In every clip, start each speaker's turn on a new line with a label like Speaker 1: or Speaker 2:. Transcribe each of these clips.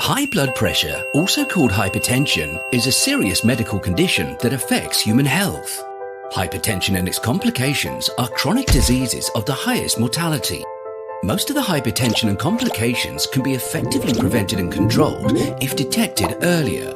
Speaker 1: High blood pressure, also called hypertension, is a serious medical condition that affects human health. Hypertension and its complications are chronic diseases of the highest mortality. Most of the hypertension and complications can be effectively prevented and controlled if detected earlier.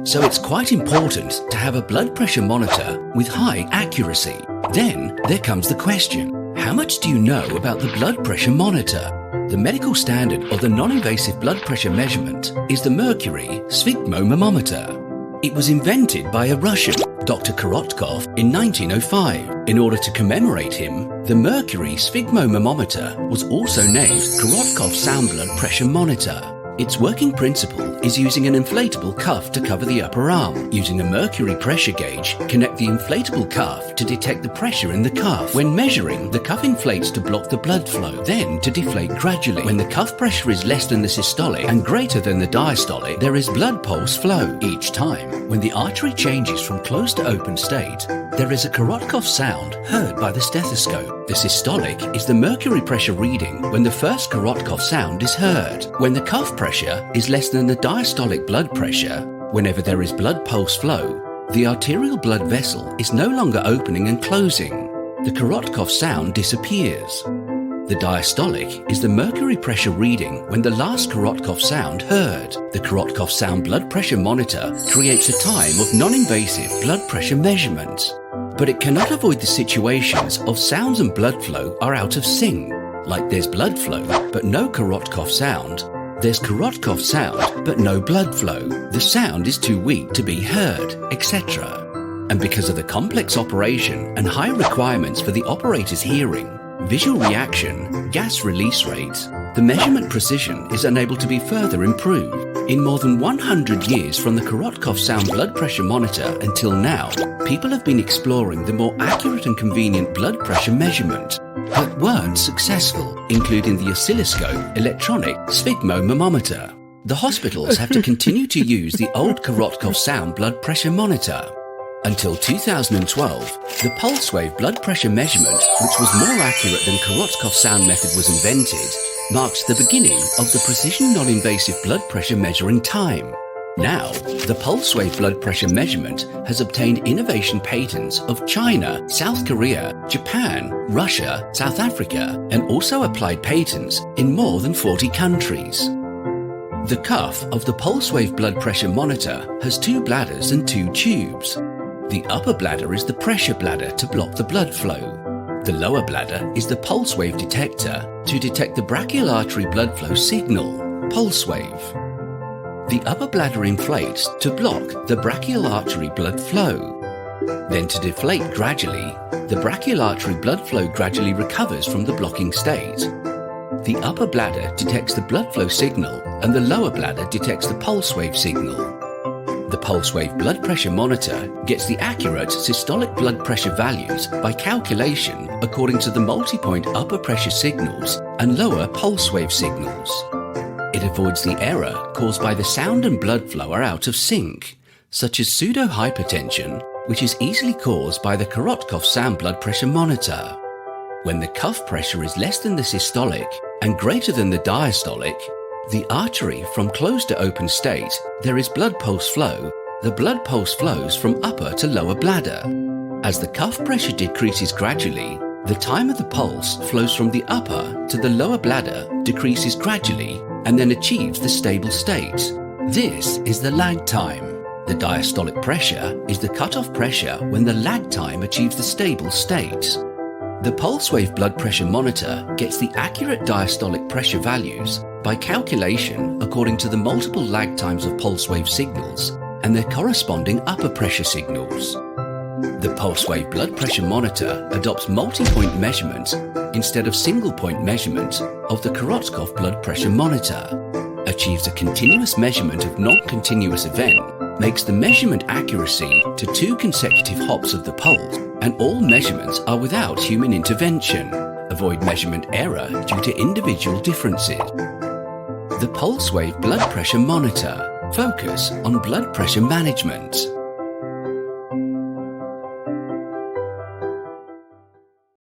Speaker 1: So it's quite important to have a blood pressure monitor with high accuracy. Then there comes the question, how much do you know about the blood pressure monitor? The medical standard of the non-invasive blood pressure measurement is the Mercury Sphygmomanometer. It was invented by a Russian, Dr. Korotkov, in 1905. In order to commemorate him, the Mercury Sphygmomanometer was also named Korotkov Sound Blood Pressure Monitor. Its working principle is using an inflatable cuff to cover the upper arm. Using a mercury pressure gauge, connect the inflatable cuff to detect the pressure in the cuff. When measuring, the cuff inflates to block the blood flow, then to deflate gradually. When the cuff pressure is less than the systolic and greater than the diastolic, there is blood pulse flow. Each time, when the artery changes from closed to open state, there is a Korotkov sound heard by the stethoscope. The systolic is the mercury pressure reading when the first Korotkov sound is heard. When the cuff pressure is less than the diastolic blood pressure, whenever there is blood pulse flow, the arterial blood vessel is no longer opening and closing. The Korotkov sound disappears. The diastolic is the mercury pressure reading when the last Korotkov sound heard. The Korotkov sound blood pressure monitor creates a time of non-invasive blood pressure measurement. But it cannot avoid the situations of sounds and blood flow are out of sync. Like there's blood flow, but no Korotkov sound. There's Korotkov sound, but no blood flow. The sound is too weak to be heard, etc. And because of the complex operation and high requirements for the operator's hearing, visual reaction, gas release rates, the measurement precision is unable to be further improved. In more than 100 years from the Korotkov sound blood pressure monitor until now, people have been exploring the more accurate and convenient blood pressure measurement, but weren't successful, including the oscilloscope electronic sphygmomanometer. The hospitals have to continue to use the old Korotkov sound blood pressure monitor. Until 2012, the Pulsewave blood pressure measurement, which was more accurate than Korotkov sound method was invented, marks the beginning of the precision non-invasive blood pressure measuring time. Now, the Pulsewave blood pressure measurement has obtained innovation patents of China, South Korea, Japan, Russia, South Africa, and also applied patents in more than 40 countries. The cuff of the Pulsewave blood pressure monitor has two bladders and two tubes. The upper bladder is the pressure bladder to block the blood flow. The lower bladder is the pulse wave detector to detect the brachial artery blood flow signal, pulse wave. The upper bladder inflates to block the brachial artery blood flow. Then to deflate gradually, the brachial artery blood flow gradually recovers from the blocking state. The upper bladder detects the blood flow signal and the lower bladder detects the pulse wave signal. The Pulsewave blood pressure monitor gets the accurate systolic blood pressure values by calculation according to the multi-point upper pressure signals and lower pulse wave signals. It avoids the error caused by the sound and blood flow are out of sync, such as pseudo-hypertension, which is easily caused by the Korotkov sound blood pressure monitor. When the cuff pressure is less than the systolic and greater than the diastolic, the artery from closed to open state, there is blood pulse flow. The blood pulse flows from upper to lower bladder. As the cuff pressure decreases gradually, the time of the pulse flows from the upper to the lower bladder, decreases gradually, and then achieves the stable state. This is the lag time. The diastolic pressure is the cutoff pressure when the lag time achieves the stable state. The Pulsewave blood pressure monitor gets the accurate diastolic pressure values by calculation according to the multiple lag times of pulse wave signals and their corresponding upper pressure signals. The Pulsewave blood pressure monitor adopts multi-point measurement instead of single-point measurement of the Korotkov blood pressure monitor, achieves a continuous measurement of non-continuous event, makes the measurement accuracy to 2 consecutive hops of the pulse, and all measurements are without human intervention. Avoid measurement error due to individual differences. The Pulsewave blood pressure monitor. Focus on blood pressure management.